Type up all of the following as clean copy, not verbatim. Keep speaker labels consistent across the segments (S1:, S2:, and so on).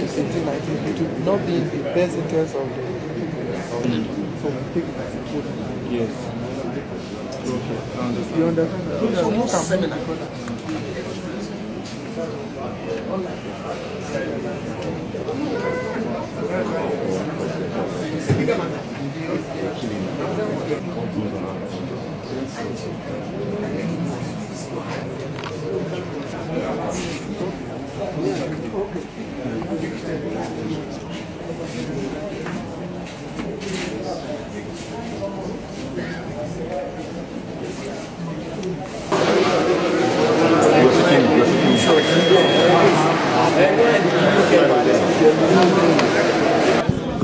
S1: say something like this, it would not be in the best interest of the so we take it as a good.
S2: Yes. Okay, I understand.
S1: You understand? So you can send an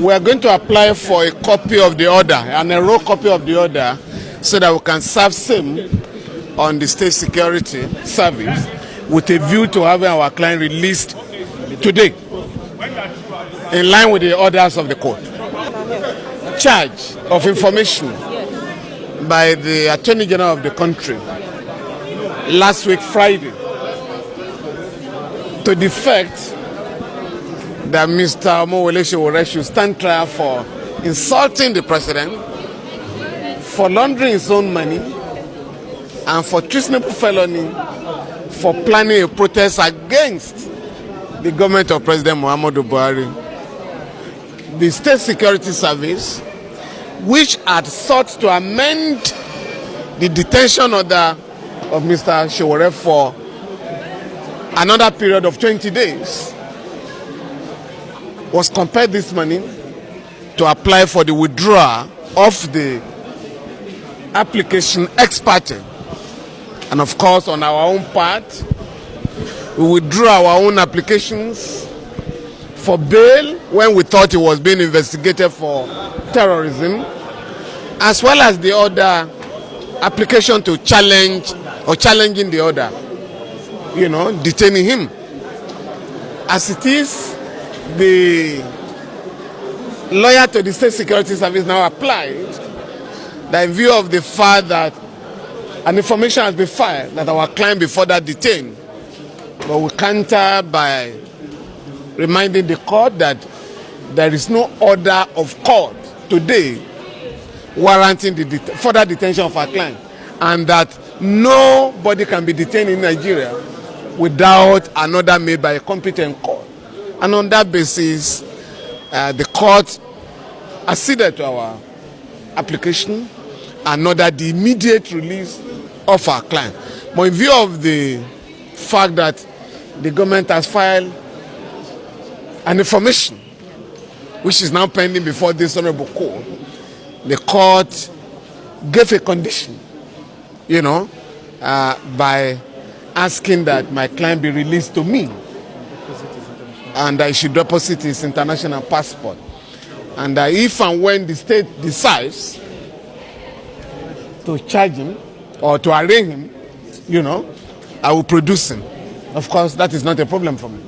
S3: We are going to apply for a copy of the order, and a raw copy of the order, so that we can serve same on the State Security Service with a view to having our client released today, in line with the orders of the court. Charge of information by the Attorney General of the country last week, Friday, to the effect that Mr. Omoyele Sowore should stand trial for insulting the president, for laundering his own money, and for treasonable felony for planning a protest against the government of President Muhammadu Buhari. The State Security Service, which had sought to amend the detention order of Mr. Sowore for another period of 20 days, was compelled this morning to apply for the withdrawal of the application ex parte. And of course, on our own part, we withdrew our own applications for bail when we thought it was being investigated for terrorism, as well as the other application to challenge or challenging the order, detaining him. As it is, the lawyer to the State Security Service now applied that in view of the fact that an information has been filed that our client be further detained, but we counter by reminding the court that there is no order of court today warranting the further detention of our client, and that nobody can be detained in Nigeria without an order made by a competent court. And on that basis, the court acceded to our application and ordered the immediate release of our client. But in view of the fact that the government has filed an information which is now pending before this honorable court, the court gave a condition, by asking that my client be released to me, and I should deposit his international passport. And if and when the state decides to charge him or to arraign him, I will produce him. Of course, that is not a problem for me.